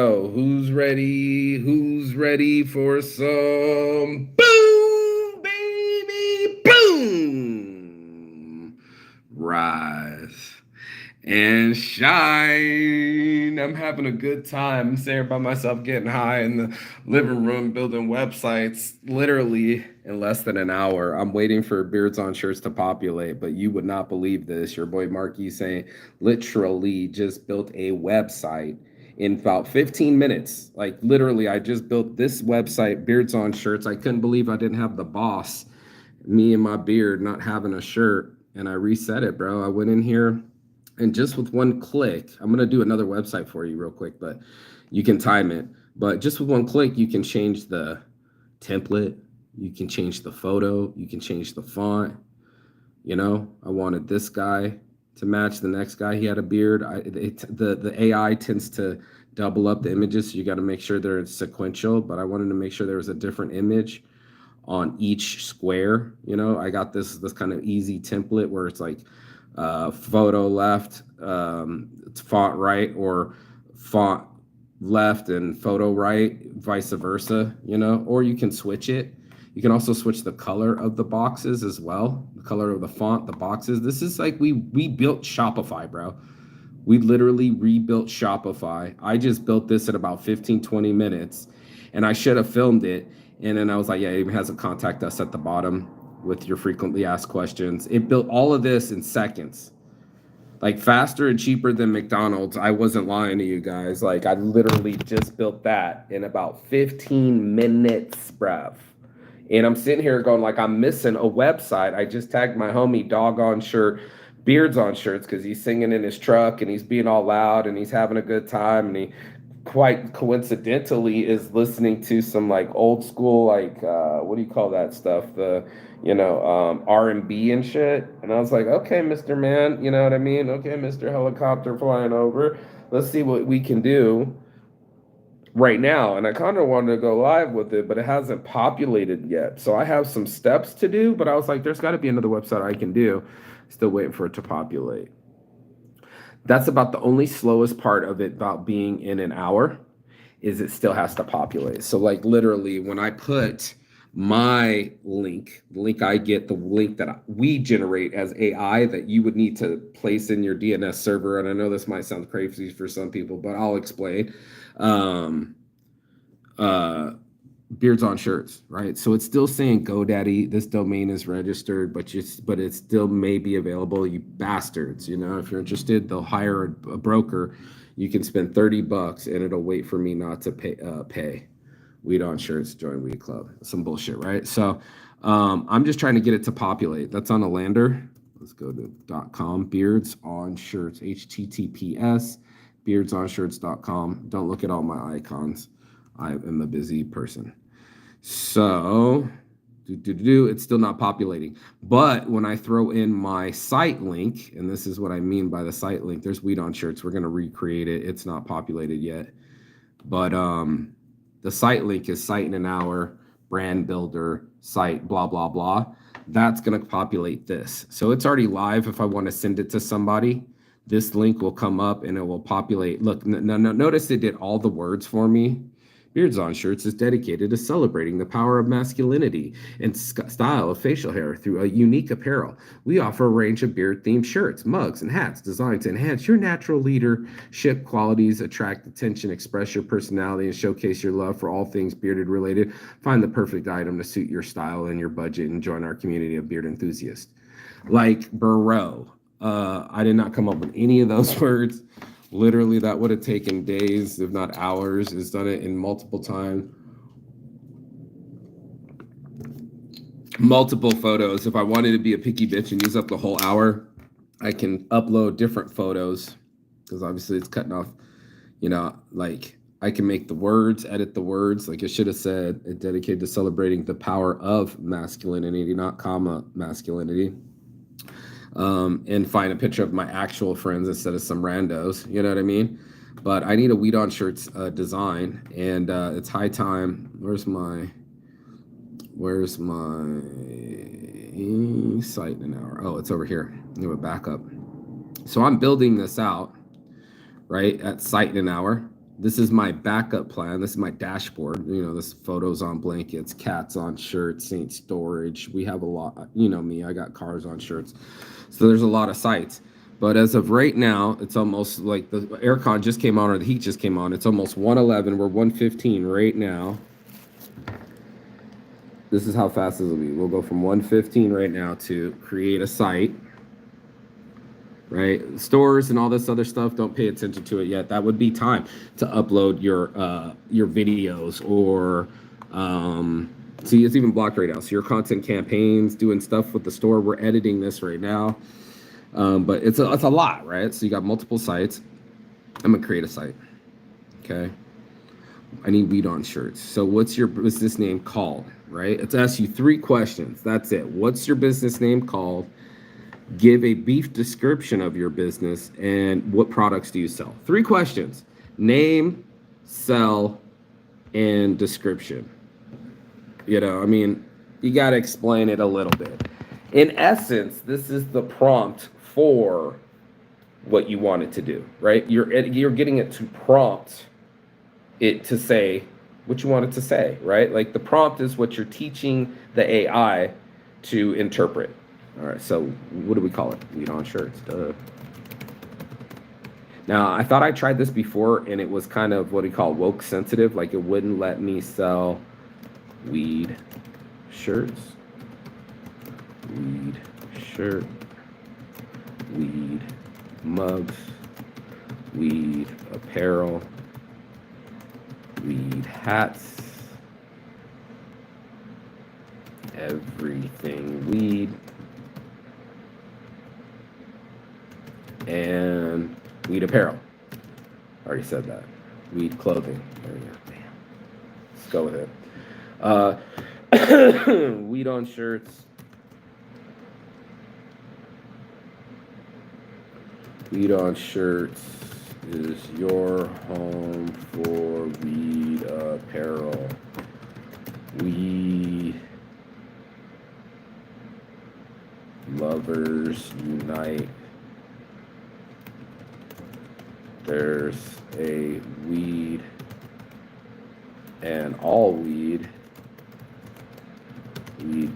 Oh, who's ready? Who's ready for some boom, baby? Boom! Rise and shine. I'm having a good time. I'm sitting by myself getting high in the living room, building websites literally in less than an hour. I'm waiting for Beards on Shirts to populate, but you would not believe this. Your boy Marky saying literally just built a website in about 15 minutes. Like literally, I just built this website, Beards on Shirts. I couldn't believe I didn't have the boss, me and my beard not having a shirt. And I reset it, bro. I went in here and just with one click, I'm gonna do another website for you real quick, but you can time it. But just with one click, you can change the template, you can change the photo, you can change the font. You know, I wanted this guy to match the next guy. He had a beard. The AI tends to double up the images, so you got to make sure they're sequential. But I wanted to make sure there was a different image on each square. You know, I got this kind of easy template where it's like photo left, it's font right, or font left and photo right, vice versa. You know, or you can switch it. You can also switch the color of the boxes as well, the color of the font, the boxes. This is like we built Shopify, bro. We literally rebuilt Shopify. I just built this in about 15, 20 minutes, and I should have filmed it. And then I was like, yeah, it even has a contact us at the bottom with your frequently asked questions. It built all of this in seconds, like faster and cheaper than McDonald's. I wasn't lying to you guys. Like, I literally just built that in about 15 minutes, bruv. And I'm sitting here going, like, I'm missing a website. I just tagged my homie Dog on Shirt, Beards on Shirts, because he's singing in his truck and he's being all loud and he's having a good time. And he quite coincidentally is listening to some like old school, like, what do you call that stuff? R&B and shit. And I was like, okay, Mr. Man, you know what I mean? Okay, Mr. Helicopter flying over. Let's see what we can do right now. And I kind of wanted to go live with it, but it hasn't populated yet. So I have some steps to do, but I was like, there's got to be another website I can do. Still waiting for it to populate. That's about the only slowest part of it about being in an hour is it still has to populate. So like literally when I put my link, the link I get, the link that we generate as AI that you would need to place in your DNS server. And I know this might sound crazy for some people, but I'll explain. Um, uh, Beards on Shirts, right? So it's still saying GoDaddy. This domain is registered, but it still may be available. You bastards, you know, if you're interested, they'll hire a broker. You can spend $30 and it'll wait for me not to pay. Weed on Shirts, join Weed Club. Some bullshit, right? So I'm just trying to get it to populate. That's on a lander. Let's go to .com. Beards on Shirts. HTTPS. Beardsonshirts.com. Don't look at all my icons. I am a busy person. So, it's still not populating. But when I throw in my site link, and this is what I mean by the site link, there's Weed on Shirts. We're going to recreate it. It's not populated yet. But the site link is site in an hour, brand builder, site, blah, blah, blah. That's going to populate this. So it's already live. If I want to send it to somebody, this link will come up and it will populate. Look, notice it did all the words for me. Beards on Shirts is dedicated to celebrating the power of masculinity and style of facial hair through a unique apparel. We offer a range of beard-themed shirts, mugs, and hats designed to enhance your natural leadership qualities, attract attention, express your personality, and showcase your love for all things bearded related. Find the perfect item to suit your style and your budget and join our community of beard enthusiasts. Like bro, I did not come up with any of those words. Literally, that would have taken days, if not hours. It's done it in multiple times. Multiple photos. If I wanted to be a picky bitch and use up the whole hour, I can upload different photos because obviously it's cutting off, like I can make the words, edit the words. Like it should have said, it dedicated to celebrating the power of masculinity, not comma masculinity. And find a picture of my actual friends instead of some randos. You know what I mean? But I need a Weed on Shirts design, and it's high time. Where's my site in an hour? Oh, it's over here. Do a backup. So I'm building this out, right, at site in an hour. This is my backup plan. This is my dashboard. This photos on blankets, cats on shirts, Saint storage. We have a lot. Me, I got cars on shirts. So there's a lot of sites. But as of right now, it's almost like the aircon just came on or the heat just came on. It's almost 111. We're 115 right now. This is how fast this will be. We'll go from 115 right now to create a site. Right, stores and all this other stuff, don't pay attention to it yet. That would be time to upload your videos or see, it's even blocked right now. So your content campaigns, doing stuff with the store. We're editing this right now, but it's a lot, right? So you got multiple sites. I'm gonna create a site. Okay, I need weed on shirts. So what's your business name called? Right, it's asked you 3 questions. That's it. What's your business name called? Give a brief description of your business and what products do you sell? 3 questions: name, sell, and description. You got to explain it a little bit. In essence, this is the prompt for what you want it to do, right? You're getting it to prompt it to say what you want it to say, right? Like the prompt is what you're teaching the AI to interpret. All right, so what do we call it? Weed on shirts. Duh. Now, I thought I tried this before, and it was kind of what we call woke sensitive. Like, it wouldn't let me sell weed shirts. Weed shirt. Weed mugs. Weed apparel. Weed hats. Everything weed. And weed apparel. I already said that. Weed clothing. There we go. Bam. Let's go with it. Weed on shirts. Weed on shirts is your home for weed apparel. Weed lovers unite. There's a weed and all weed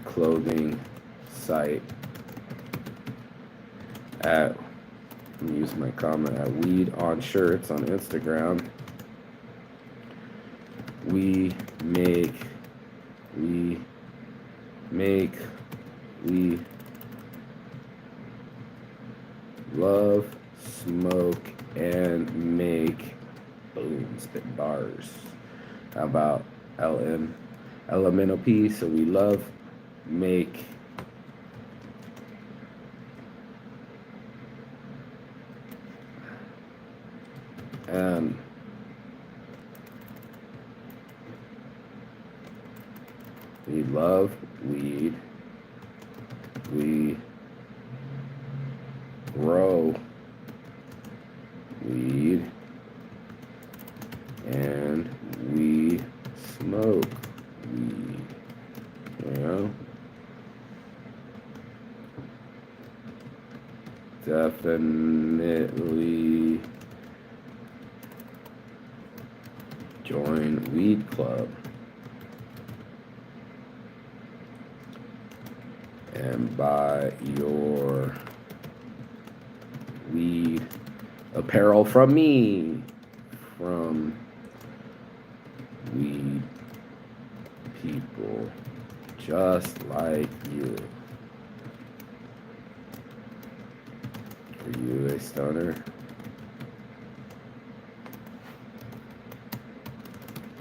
clothing site at, let me use my comment, at Weed on Shirts on Instagram. We make, we love, smoke, and make, boom, spit bars. How about LMNOP? So we love, make, we love weed. We grow weed. And we smoke weed. Definitely join Weed Club and buy your weed apparel from me, from weed people just like you. Are you a stoner?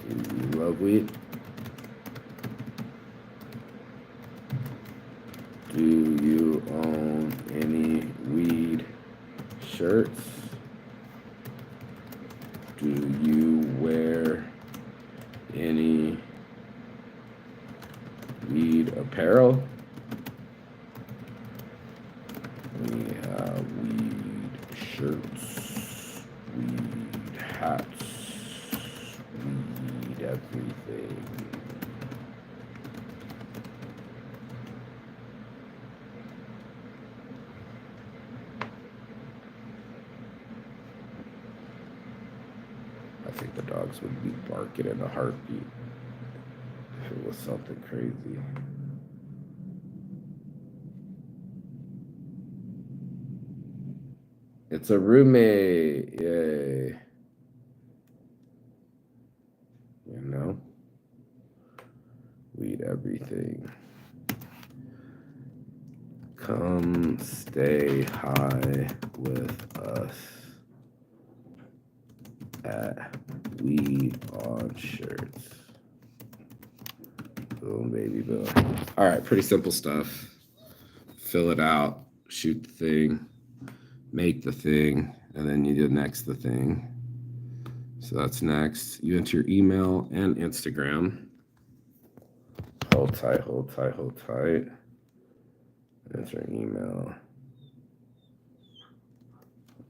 Do you love weed? Do you own any weed shirts? Do you wear any weed apparel? We have weed shirts, weed hats, weed everything. I think would be barking in a heartbeat if it was something crazy. It's a roommate. Yay. You know? Weed everything. Come stay high with us at Weed on Shirts. Boom, baby, boom. All right, pretty simple stuff. Fill it out, shoot the thing, make the thing, and then you do next the thing. So that's next. You enter your email and Instagram. Hold tight, hold tight, hold tight. Enter email.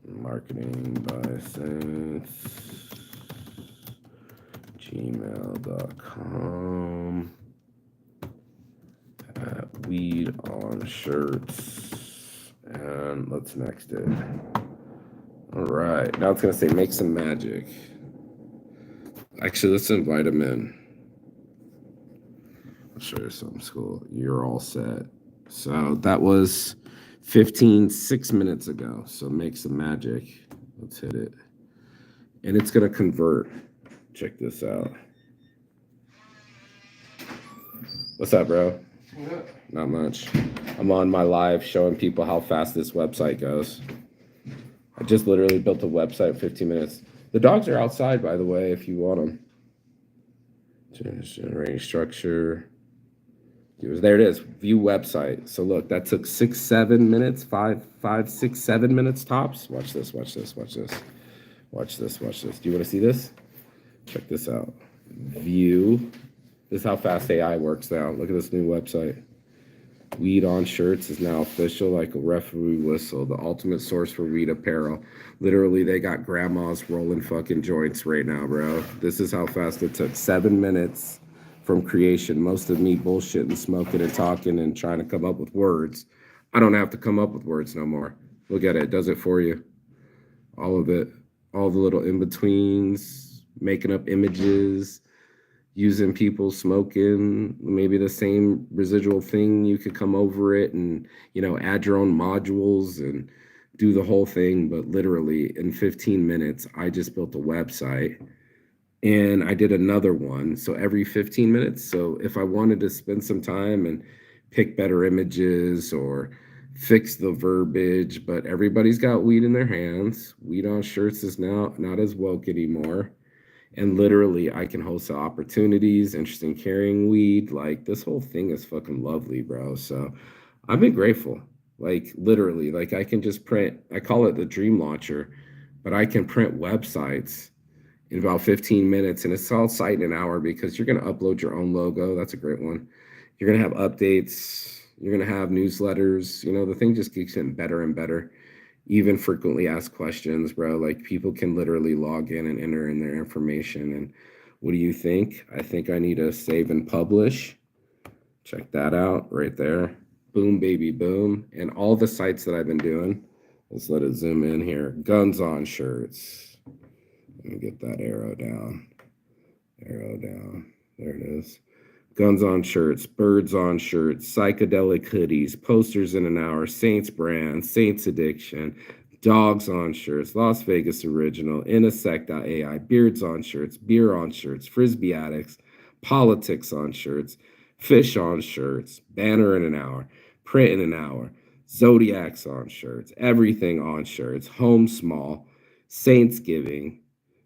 Marketing by Saints. Gmail.com. At Weed on Shirts. And let's next it. All right. Now it's going to say make some magic. Actually, let's invite them in. I'll show you something cool. You're all set. So that was 6 minutes ago. So make some magic. Let's hit it. And it's going to convert. Check this out. What's up, bro? Yeah. Not much. I'm on my live showing people how fast this website goes. I just literally built a website in 15 minutes. The dogs are outside, by the way, if you want them. Generating structure. There it is. View website. So look, that took 6, 7 minutes. 5, 6, 7 minutes tops. Watch this, watch this, watch this. Watch this, watch this. Do you want to see this? Check this out. View. This is how fast AI works now. Look at this new website. Weed on Shirts is now official, like a referee whistle, the ultimate source for weed apparel. Literally, they got grandmas rolling fucking joints right now, bro. This is how fast it took. 7 minutes from creation. Most of me bullshitting, smoking, and talking and trying to come up with words. I don't have to come up with words no more. Look at it. It does it for you. All of it. All the little in-betweens, making up images, using people smoking, maybe the same residual thing. You could come over it and, add your own modules and do the whole thing. But literally in 15 minutes, I just built a website and I did another one. So every 15 minutes. So if I wanted to spend some time and pick better images or fix the verbiage, but everybody's got weed in their hands. Weed on Shirts is now not as woke anymore. And literally, I can host opportunities, interesting carrying weed. Like, this whole thing is fucking lovely, bro. So I've been grateful. Like, literally, like I can just print, I call it the dream launcher, but I can print websites in about 15 minutes. And it's all site in an hour because you're going to upload your own logo. That's a great one. You're going to have updates. You're going to have newsletters. The thing just keeps getting better and better. Even frequently asked questions, bro. Like, people can literally log in and enter in their information. And what do you think? I think I need to save and publish. Check that out right there. Boom, baby, boom. And all the sites that I've been doing. Let's let it zoom in here. Guns on Shirts. Let me get that arrow down. Arrow down. There it is. Guns on Shirts, Birds on Shirts, Psychedelic Hoodies, Posters in an Hour, Saints Brand, Saints Addiction, Dogs on Shirts, Las Vegas Original, Inasec.ai, Beards on Shirts, Beer on Shirts, Frisbee Addicts, Politics on Shirts, Fish on Shirts, Banner in an Hour, Print in an Hour, Zodiacs on Shirts, Everything on Shirts, Home Small, Saintsgiving,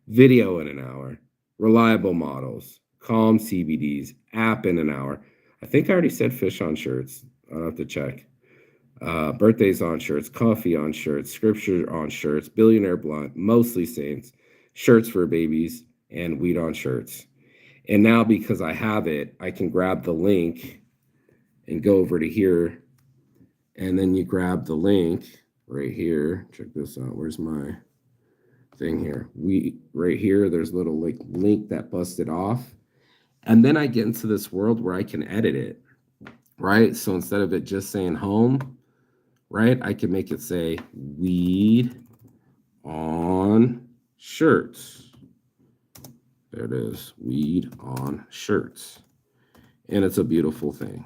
Video in an Hour, Reliable Models, Calm CBDs, App in an Hour. I think I already said Fish on Shirts. I'll have to check. Birthdays on Shirts, Coffee on Shirts, Scripture on Shirts, Billionaire Blunt, Mostly Saints, Shirts for Babies, and Weed on Shirts. And now because I have it, I can grab the link and go over to here. And then you grab the link right here. Check this out. Where's my thing here? Right here, there's a little link that busted off. And then I get into this world where I can edit it, right? So instead of it just saying home, right, I can make it say Weed on Shirts. There it is, Weed on Shirts. And it's a beautiful thing.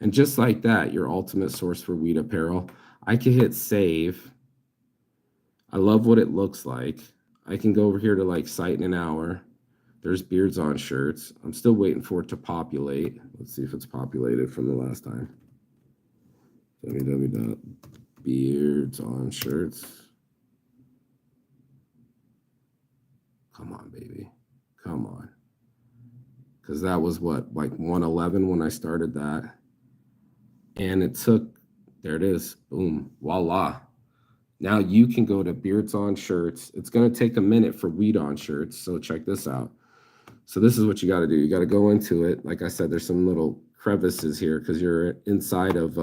And just like that, your ultimate source for weed apparel. I can hit save. I love what it looks like. I can go over here to like Site in an Hour. There's Beards on Shirts. I'm still waiting for it to populate. Let's see if it's populated from the last time. www.beardsonshirts. Come on, baby. Come on. Because that was what, like 111 when I started that. And it took, there it is. Boom. Voila. Now you can go to Beards on Shirts. It's going to take a minute for Weed on Shirts. So check this out. So this is what you got to do. You got to go into it. Like I said, there's some little crevices here because you're inside of,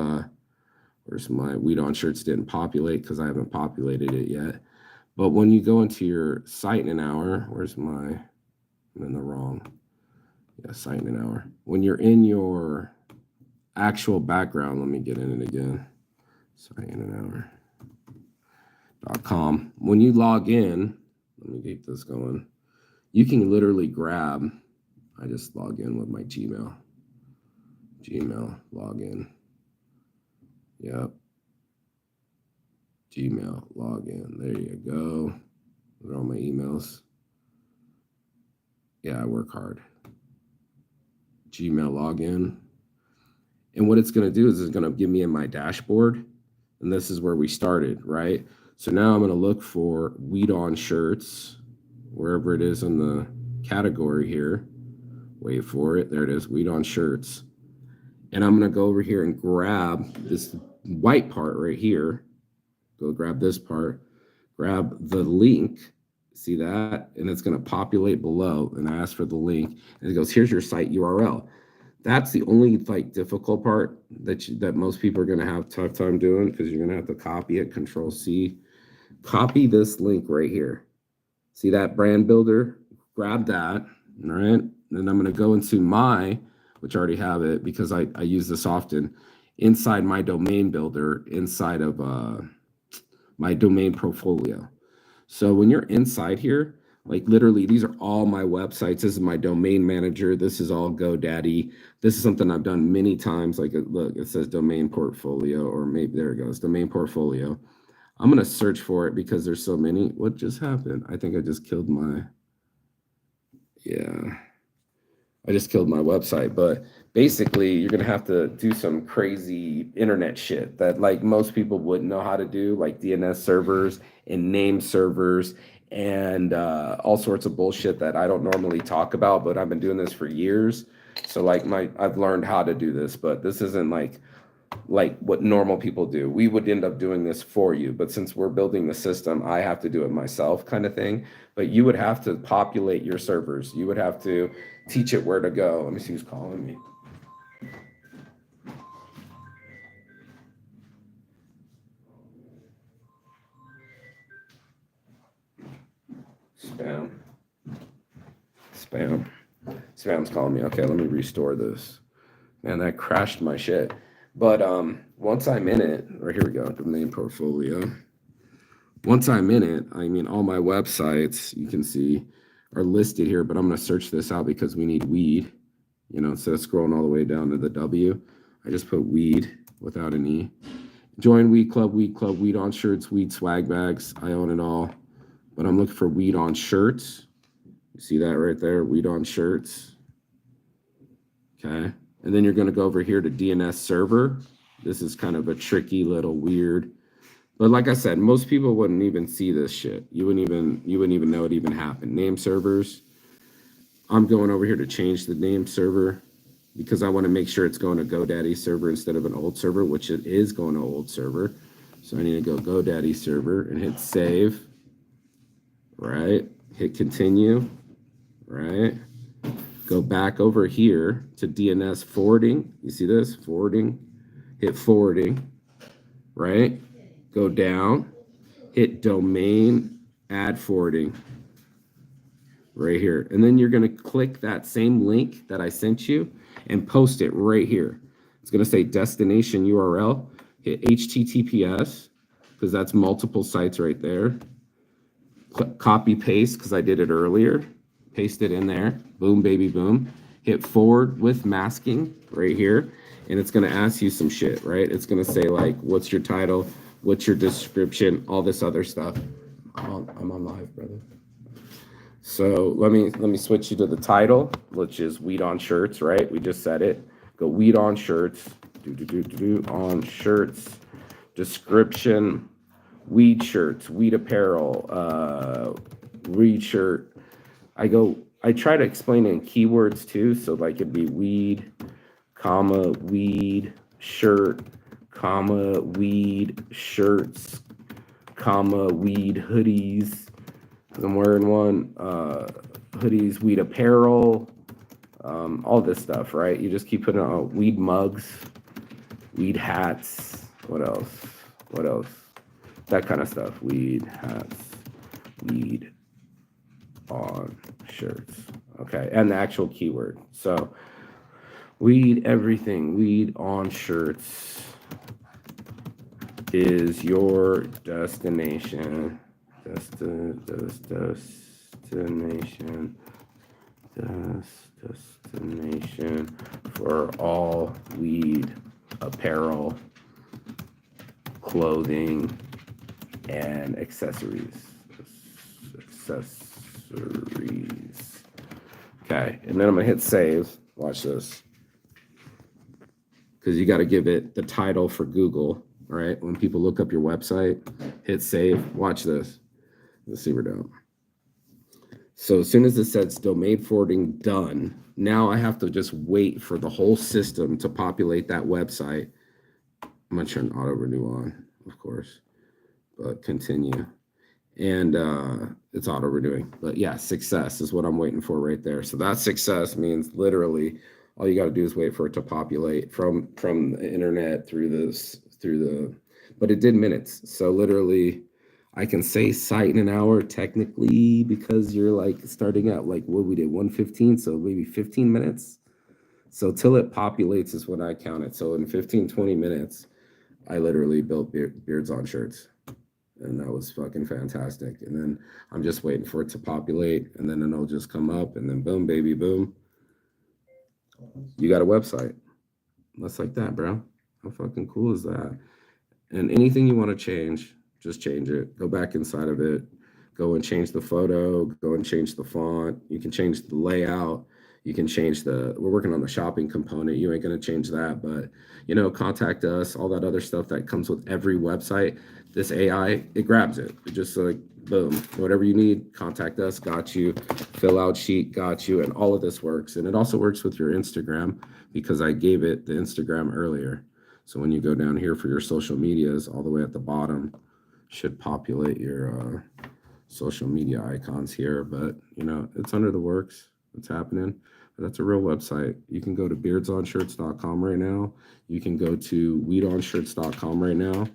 where's my Weed on Shirts didn't populate because I haven't populated it yet. But when you go into your Site in an Hour, where's my, I'm in the wrong, yeah, Site in an Hour. When you're in your actual background, let me get in it again. siteinanhour.com. When you log in, let me get this going. You can literally grab, I just log in with my Gmail login. Yep. Gmail login. There you go. Those are all my emails. Yeah, I work hard. Gmail login. And what it's going to do is it's going to give me in my dashboard. And this is where we started, right? So now I'm going to look for Weed on Shirts, wherever it is in the category here. Wait for it. There it is, Weed on Shirts. And I'm going to go over here and grab this white part right here. Go grab this part. Grab the link. See that? And it's going to populate below. And I ask for the link. And it goes, here's your site URL. That's the only like difficult part that most people are going to have a tough time doing because you're going to have to copy it. Control C. Copy this link right here. See that brand builder? Grab that. All right. Then I'm going to go into which I already have it because I use this often, inside my domain builder, inside of my domain portfolio. So when you're inside here, like literally, these are all my websites. This is my domain manager. This is all GoDaddy. This is something I've done many times. Like, look, it says domain portfolio, or maybe there it goes, domain portfolio. I'm going to search for it because there's so many. What just happened? I think I just killed my, I just killed my website. But basically, you're going to have to do some crazy internet shit that like most people wouldn't know how to do, like DNS servers and name servers and all sorts of bullshit that I don't normally talk about, but I've been doing this for years. So like I've learned how to do this, but this isn't like what normal people do. We would end up doing this for you, but since we're building the system, I have to do it myself kind of thing. But you would have to populate your servers. You would have to teach it where to go. Let me see who's calling me. Spam's calling me. Okay, let me restore this. Man, that crashed my shit. But once I'm in it, right here we go, domain portfolio. Once I'm in it, I mean, all my websites you can see are listed here, but I'm going to search this out because we need weed. You know, instead of scrolling all the way down to the W, I just put weed without an E. Join Weed Club, Weed on Shirts, Weed swag bags. I own it all. But I'm looking for Weed on Shirts. You see that right there? Weed on Shirts. Okay. And then you're going to go over here to DNS server. This is kind of a tricky little weird. But like I said, most people wouldn't even see this shit. You wouldn't even know it even happened. Name servers. I'm going over here to change the name server because I want to make sure it's going to GoDaddy server instead of an old server, which it is going to old server. So I need to go GoDaddy server and hit save. Right. Hit continue. Right. Go back over here to DNS forwarding. You see this? Forwarding. Hit forwarding. Right. Go down. Hit domain. Add forwarding. Right here. And then you're going to click that same link that I sent you and post it right here. It's going to say destination URL. Hit HTTPS because that's multiple sites right there. Copy paste because I did it earlier. paste it in there. Boom, baby, boom. Hit forward with masking right here. And it's going to ask you some shit, right? It's going to say like, what's your title? What's your description? All this other stuff. I'm on live, brother. So let me switch you to the title, which is Weed on Shirts, right? We just said it. Go Weed on Shirts. On shirts. Description. Weed shirts, weed apparel, weed shirt. I try to explain it in keywords too. So like it'd be weed, comma, weed, shirt, comma, weed, shirts, comma, weed, hoodies. I'm wearing one, hoodies, weed apparel, all this stuff, right? You just keep putting on weed mugs, weed hats. What else? What else? That kind of stuff. Weed hats, weed on shirts. Okay, and the actual keyword. So weed everything, weed on shirts is your destination. Destination for all weed apparel, clothing, and accessories. Okay, and then I'm gonna hit save. Watch this. Because you got to give it the title for Google, right? When people look up your website, hit save. Watch this. Let's see, we're done. So as soon as it says domain forwarding done, now I have to just wait for the whole system to populate that website. I'm gonna turn auto renew on, of course, but continue. And it's auto renewing. But yeah, success is what I'm waiting for right there. So that success means literally all you got to do is wait for it to populate from the internet but it did minutes. So literally I can say site in an hour technically because you're like starting at like what we did 115, so maybe 15 minutes. So till it populates is when I count it. So in 15-20 minutes I literally built Beards on Shirts. And that was fucking fantastic. And then I'm just waiting for it to populate, and then it'll just come up, and then boom, baby, boom. You got a website. That's like that, bro. How fucking cool is that? And anything you want to change, just change it. Go back inside of it. Go and change the photo. Go and change the font. You can change the layout. You can change we're working on the shopping component. You ain't going to change that, but, contact us, all that other stuff that comes with every website. This AI, it grabs it. It just like, boom, whatever you need, contact us, got you. Fill out sheet, got you. And all of this works. And it also works with your Instagram because I gave it the Instagram earlier. So when you go down here for your social medias, all the way at the bottom, should populate your social media icons here. But, it's under the works. It's happening. That's a real website. You can go to beardsonshirts.com right now. You can go to weedonshirts.com right now.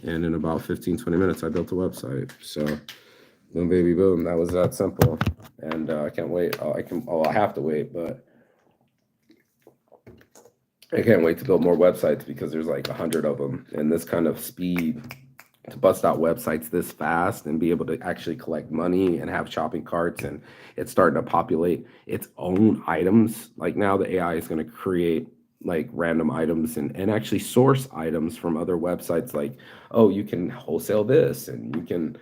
And in about 15-20 minutes, I built a website. So, boom, baby, boom. That was that simple. And I can't wait. I have to wait, but I can't wait to build more websites because there's like 100 of them. And this kind of speed to bust out websites this fast and be able to actually collect money and have shopping carts, and it's starting to populate its own items. Like now the AI is going to create like random items and actually source items from other websites. Like, oh, you can wholesale this and you can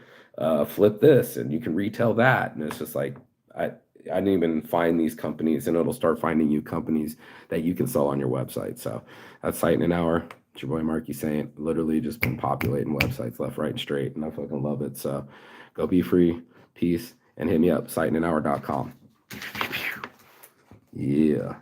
flip this and you can retail that. And it's just like, I didn't even find these companies, and it'll start finding you companies that you can sell on your website. So that's Site in an Hour. It's your boy Marky Saint. Literally just been populating websites left, right, and straight, and I fucking love it. So go be free, peace, and hit me up, siteinanhour.com. Yeah.